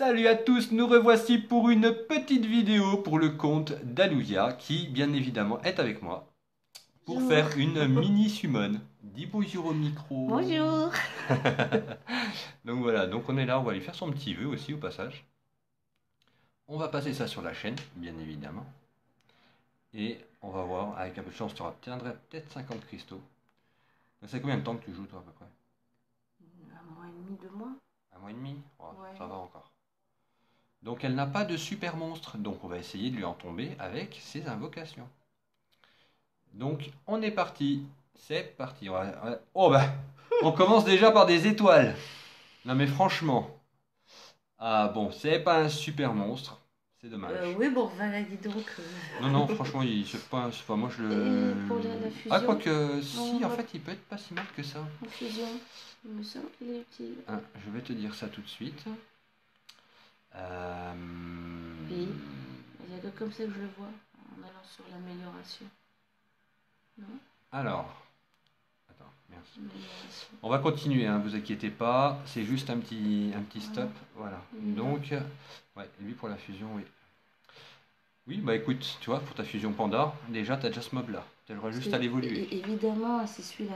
Salut à tous, nous revoici pour une petite vidéo pour le compte d'Alouia qui, bien évidemment, est avec moi pour Bonjour. faire une mini summon. Dis bonjour au micro. Bonjour. Donc voilà, donc on est là, on va lui faire son petit vœu aussi au passage. On va passer ça sur la chaîne, bien évidemment. Et on va voir, avec un peu de chance, tu obtiendrais peut-être 50 cristaux. C'est combien de temps que tu joues toi à peu près? Un mois et demi, 2 mois. Un mois et demi? Oh, Ouais. ça va encore. Donc elle n'a pas de super monstre, donc on va essayer de lui en tomber avec ses invocations. Donc on est parti, c'est parti. Oh bah, on commence déjà par des étoiles. Non mais franchement, ah bon, c'est pas un super monstre, c'est dommage. Oui, bon, voilà, dis donc. Non non, franchement, c'est pas moi je le. Et pour la Ah fusion, quoique, si, on en va fait, il peut être pas si mal que ça. en fusion. Il me semble qu'il est utile. Ah, je vais te dire ça tout de suite. Euh, Oui, il n'y a que comme ça que je le vois, en allant sur l'amélioration. Non? Alors, attends, merci. Amélioration. On va continuer, hein, vous inquiétez pas. C'est juste un petit stop. Voilà. Donc, ouais, lui pour la fusion, oui. Oui, bah écoute, tu vois, pour ta fusion Panda, déjà t'as déjà ce mob là. T'auras juste à l'évoluer. Évidemment, c'est celui-là.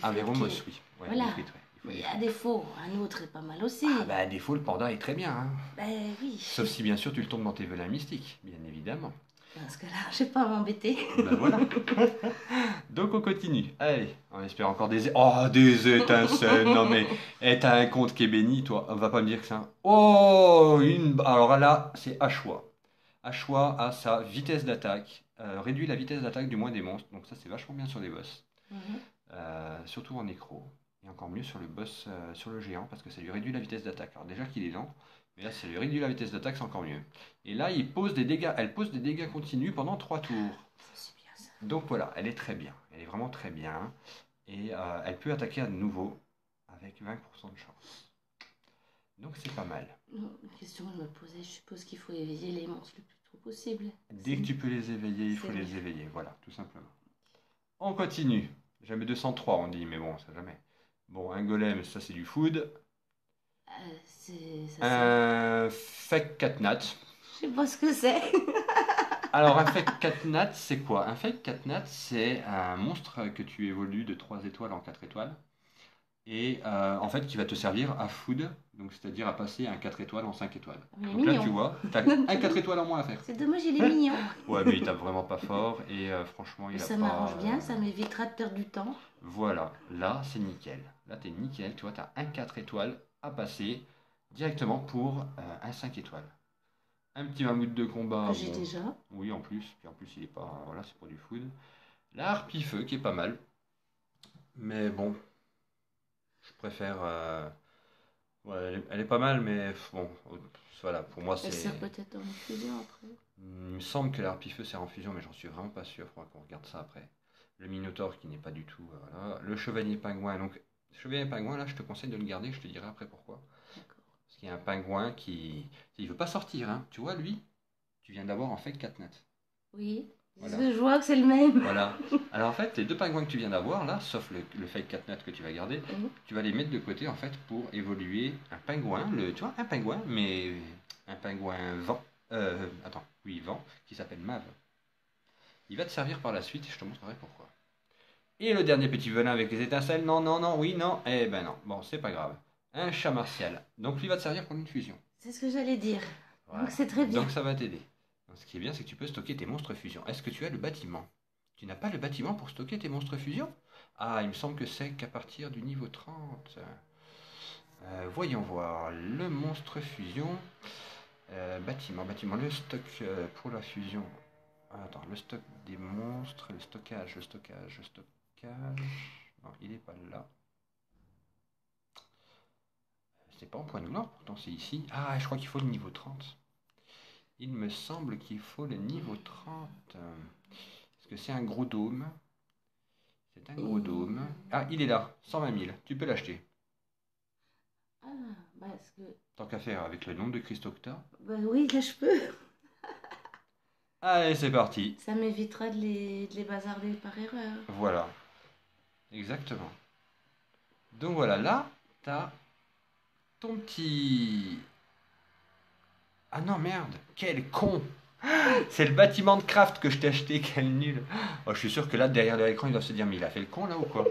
Ah, L'Ifrit Véromos, qui est. oui. Ouais, Voilà. l'Ifrit, ouais. Il faut Mais à l'Ifrit. défaut, un autre est pas mal aussi. Ah, bah à défaut, le Panda est très bien, hein. Ben oui. Sauf si bien sûr tu le tombes dans tes velins mystiques, bien évidemment. Dans ce cas-là, je vais pas m'embêter. Bah voilà. Donc on continue. Allez, on espère encore des. Oh, des étincelles. Non mais, t'as un compte qui est béni, toi. On va pas me dire que c'est un. Oh, une. Alors là, c'est Ashwa. Ashwa a sa vitesse d'attaque, réduit la vitesse d'attaque du moins des monstres, donc ça c'est vachement bien sur les boss, Mhm. surtout en nécro, et encore mieux sur le boss, sur le géant, parce que ça lui réduit la vitesse d'attaque. Alors déjà qu'il est lent, mais là ça lui réduit la vitesse d'attaque, c'est encore mieux. Et là elle pose des dégâts continus pendant 3 tours. C'est bien ça. Donc voilà, elle est très bien, elle est vraiment très bien, et elle peut attaquer à nouveau avec 20% de chance. Donc c'est pas mal. Non, une question que je me posais, je suppose qu'il faut éveiller les monstres le plus tôt possible. Dès que tu peux les éveiller, il faut C'est les mieux. éveiller, voilà, tout simplement. On continue. Jamais 203, on dit, mais bon, ça jamais. Bon, un golem, ça c'est du food. Ça sert. Un fake catnat. Je sais pas ce que c'est. Alors, un fake catnat, c'est quoi? Un fake catnat, c'est un monstre que tu évolues de 3 étoiles en 4 étoiles. Et en fait, qui va te servir à food, donc c'est-à-dire à passer un 4 étoiles en 5 étoiles. Il est Donc là, tu mignon. vois, tu as un 4 étoiles en moins à faire. C'est dommage, il est mignon. Ouais, mais il tape vraiment pas fort et franchement, Mais il a ça pas. m'arrange bien, ça m'évitera de perdre du temps. Voilà, là c'est nickel. Là t'es nickel, tu vois, t'as un 4 étoiles à passer directement pour un 5 étoiles. Un petit mammouth de combat, Que j'ai bon, déjà. oui en plus, puis en plus il est pas, voilà, c'est pour du food. La harpie feu qui est pas mal, mais bon, je préfère, ouais, elle est pas mal, mais bon, voilà, pour moi Elle c'est, sert peut-être en fusion après. il me semble que la harpie feu sert en fusion, mais j'en suis vraiment pas sûr, faudra qu'on regarde ça après. Le Minotaure qui n'est pas du tout, voilà. Le chevalier pingouin, donc le chevalier pingouin là je te conseille de le garder, je te dirai après pourquoi. D'accord. Parce qu'il y a un pingouin qui. Il veut pas sortir, hein. Tu vois, lui, tu viens d'avoir en fait 4 nattes. Oui. Voilà. Je vois que c'est le même. Voilà. Alors en fait, les deux pingouins que tu viens d'avoir là, sauf le fake 4 nattes que tu vas garder, tu vas les mettre de côté en fait pour évoluer un pingouin, tu vois, un pingouin, mais un pingouin vent. Attends, oui, vent, qui s'appelle Mave. Il va te servir par la suite et je te montrerai pourquoi. Et le dernier petit venin avec les étincelles, non, non, non, oui, non, eh ben non, bon, c'est pas grave. Un chat martial. Donc lui va te servir pour une fusion. C'est ce que j'allais dire. Voilà. Donc c'est très bien. Donc ça va t'aider. Donc, ce qui est bien, c'est que tu peux stocker tes monstres fusion. Est-ce que tu as le bâtiment? Tu n'as pas le bâtiment pour stocker tes monstres fusion? Ah, il me semble que c'est qu'à partir du niveau 30. Voyons voir. Le monstre fusion. Bâtiment. Le stock pour la fusion. Ah, attends, le stock des monstres. Le stockage. Non, il n'est pas là. C'est pas en point de gloire, pourtant c'est ici. Ah, je crois qu'il faut le niveau 30. Il me semble qu'il faut le niveau 30. Parce que c'est un gros dôme. C'est un gros dôme. Ah, il est là. 120 000. Tu peux l'acheter. Ah, parce que. Tant qu'à faire avec le nombre de cristaux que t'as. Bah oui, là je peux. Allez, c'est parti. Ça m'évitera de les bazarder par erreur. Voilà. Exactement. Donc voilà, là, t'as ton petit. Ah non, merde, quel con! C'est le bâtiment de craft que je t'ai acheté, quel nul! Oh, je suis sûr que là, derrière l'écran, il doit se dire, mais il a fait le con là ou quoi?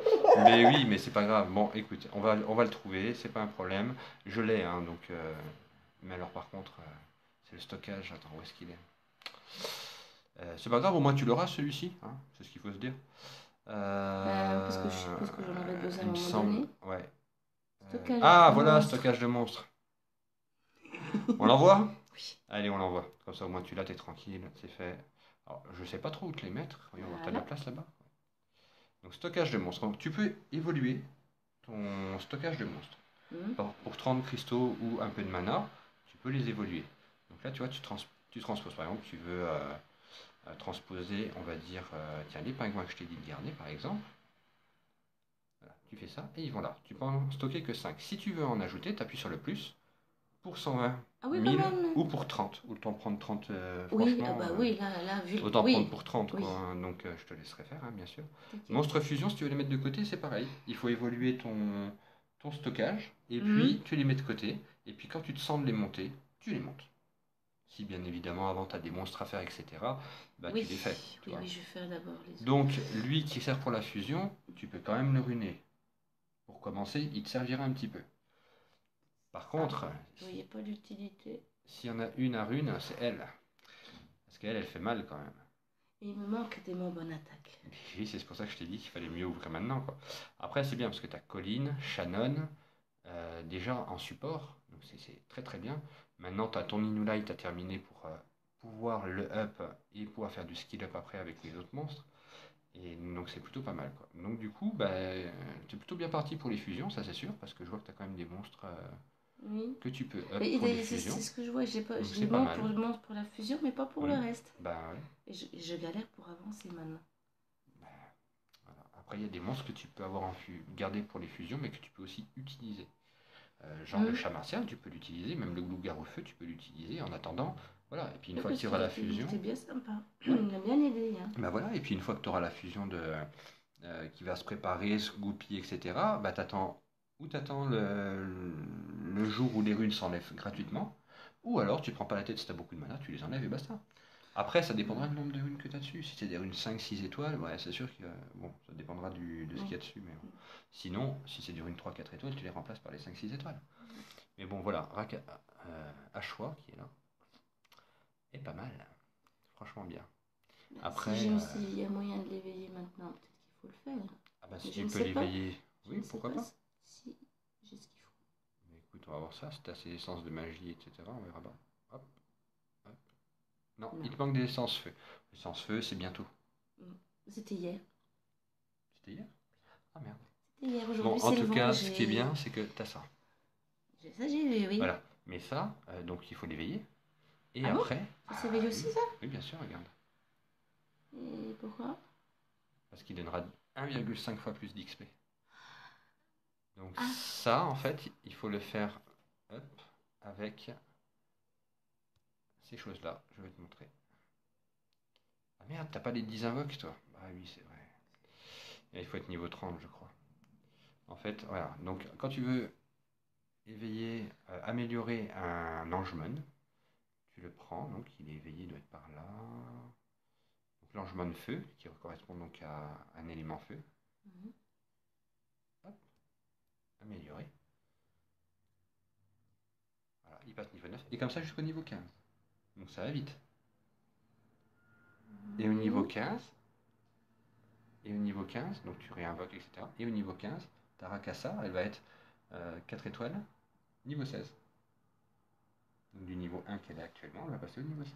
Mais oui, mais c'est pas grave. Bon, écoute, on va le trouver, c'est pas un problème. Je l'ai, hein, donc. Mais alors, par contre, c'est le stockage. Attends, où est-ce qu'il est? C'est pas grave, au moins tu l'auras celui-ci, hein, c'est ce qu'il faut se dire. Parce que je suppose que j'en aurais besoin à Il un me moment semble, donné. ouais. Stockage Ah, de voilà, monstres. stockage de monstres. On l'envoie? Oui. Allez, on l'envoie. Comme ça, au moins, tu l'as, t'es tranquille, c'est fait. Alors, je sais pas trop où te les mettre. Voyons, t'as de la Voilà. place là-bas? Donc, stockage de monstres. Donc, tu peux évoluer ton stockage de monstres. Mhm. Pour 30 cristaux ou un peu de mana, tu peux les évoluer. Donc là, tu vois, tu transposes. Par exemple, tu veux transposer, on va dire, tiens, les pingouins que je t'ai dit de garder, par exemple. Voilà, tu fais ça et ils vont là. Tu peux en stocker que 5. Si tu veux en ajouter, tu appuies sur le plus pour 120 Ah oui, quand 000 même. ou pour 30. Autant prendre 30, Oui, ah franchement. bah oui, là, vu. Autant prendre Oui, pour 30, oui. quoi, hein. Donc je te laisserai faire, hein, bien sûr. T'inquiète. Monstre fusion, si tu veux les mettre de côté, c'est pareil. Il faut évoluer ton stockage et Mhm. puis tu les mets de côté. Et puis quand tu te sens de les monter, tu les montes. Si bien évidemment avant tu as des monstres à faire, etc., bah Oui, tu les fais. Tu oui, vois. oui, je vais faire d'abord les autres. Donc lui qui sert pour la fusion, tu peux quand même le ruiner. Pour commencer, il te servira un petit peu. Par contre, Vous voyez pas l'utilité. s'il y en a une à rune, c'est elle. Parce qu'elle, elle fait mal quand même. Et il me manque des mobs en attaque. Oui, c'est pour ça que je t'ai dit qu'il fallait mieux ouvrir maintenant, quoi. Après, c'est bien parce que tu as Colline, Shannon, déjà en support, donc c'est très très bien. Maintenant, tu as ton Inulite à terminer pour pouvoir le up et pouvoir faire du skill up après avec les autres monstres. Et donc c'est plutôt pas mal, quoi. Donc du coup, bah, tu es plutôt bien parti pour les fusions, ça c'est sûr, parce que je vois que tu as quand même des monstres Oui. que tu peux up Mais pour les c'est fusions. ce que je vois. J'ai pas, Donc j'ai c'est les pas mobs mal. pour la fusion, mais pas pour le Oui. reste. Bah ouais. Et je galère pour avancer maintenant. Bah, voilà. Après, il y a des monstres que tu peux avoir garder pour les fusions, mais que tu peux aussi utiliser. Genre le chat martial, tu peux l'utiliser, même le loup-garou feu, tu peux l'utiliser en attendant. Voilà, et puis une Oui, fois que parce tu auras qu'il la était, fusion, bien sympa. ouais, Il m'a bien aidé. Hein. bah voilà, et puis une fois que tu auras la fusion qui va se préparer, se goupiller, etc., bah t'attends le jour où les runes s'enlèvent gratuitement, ou alors tu prends pas la tête si tu as beaucoup de mana, tu les enlèves et basta. Après, ça dépendra du nombre de runes que tu as dessus. Si c'est des runes 5-6 étoiles, ouais, c'est sûr que bon, ça dépendra de ce qu'il y a dessus. Mais bon. Sinon, si c'est des runes 3-4 étoiles, tu les remplaces par les 5-6 étoiles. Mais bon, voilà, Ashwa qui est là, est pas mal. Franchement bien. Bah, Après, s'il y a moyen de l'éveiller maintenant, peut-être qu'il faut le faire. ah bah, Mais si je tu ne peux sais pas. l'éveiller, Je oui, ne sais pourquoi pas pas. si j'ai ce qu'il faut. Mais écoute, on va voir ça. Si tu as ces essences de magie, etc., on verra pas. Hop, hop. Non, Non. il te manque des essences feu. L'essence feu, c'est bientôt. C'était hier. C'était hier? Ah merde. C'était hier. Bon, Aujourd'hui, en c'est le tout vent. cas, ce qui est bien, c'est que tu as ça. Ça, j'ai vu, oui. Voilà. Mais ça, donc il faut l'éveiller. Et Ah bon? après, Ça s'éveille aussi, oui, ça? oui, bien sûr, regarde. Et pourquoi? Parce qu'il donnera 1,5 fois plus d'XP. Donc Ah. ça, en fait, il faut le faire up avec ces choses-là. Je vais te montrer. Ah merde, t'as pas les 10 invoques, toi? Ah oui, c'est vrai. Et il faut être niveau 30, je crois. En fait, voilà. Donc, quand tu veux éveiller, améliorer un Angemon, tu le prends. Donc, il est éveillé, il doit être par là. Donc, l'Angemon feu, qui correspond donc à un élément feu. Mhm. Hop, amélioré. Voilà, il passe niveau 9. Et comme ça jusqu'au niveau 15. Donc, ça va vite. Et au niveau 15, donc tu réinvoques, etc. Et au niveau 15, ta Rakasa, elle va être 4 étoiles, niveau 16. Donc du niveau 1 qu'elle est actuellement, elle va passer au niveau 16.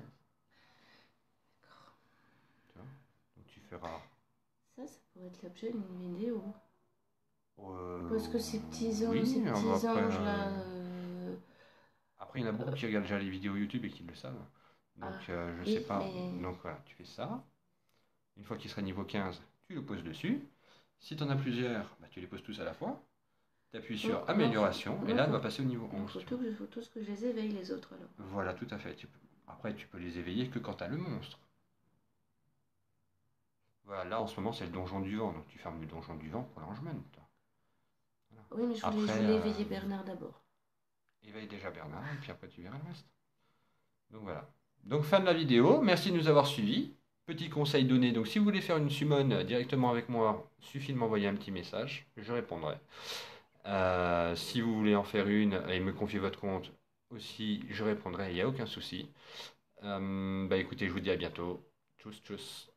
D'accord. Tu vois? Donc tu feras. Ça pourrait être l'objet d'une vidéo. Euh, Parce que ces petits anges, oui, après, là. après, il y en a beaucoup qui regardent déjà les vidéos YouTube et qui le savent. Donc je oui, sais pas. mais... Donc voilà, tu fais ça. Une fois qu'il sera niveau 15, tu le poses dessus. Si tu en as plusieurs, bah, tu les poses tous à la fois. Tu appuies sur amélioration et là, elle va passer au niveau 11. Il faut tous que je les éveille, les autres, alors. Voilà, tout à fait. Après, tu peux les éveiller que quand tu as le monstre. Voilà, là en ce moment, c'est le donjon du vent. Donc tu fermes le donjon du vent pour l'Angemon. Voilà. Oui, mais je Après, voulais éveiller Bernard d'abord. éveille déjà Bernard et puis après, tu verras le reste. Donc voilà. Donc fin de la vidéo. Merci de nous avoir suivis. Petit conseil donné. Donc si vous voulez faire une summon directement avec moi, suffit de m'envoyer un petit message. Je répondrai. Si vous voulez en faire une et me confier votre compte aussi, je répondrai. Il n'y a aucun souci. Écoutez, je vous dis à bientôt. Tchuss, tchuss.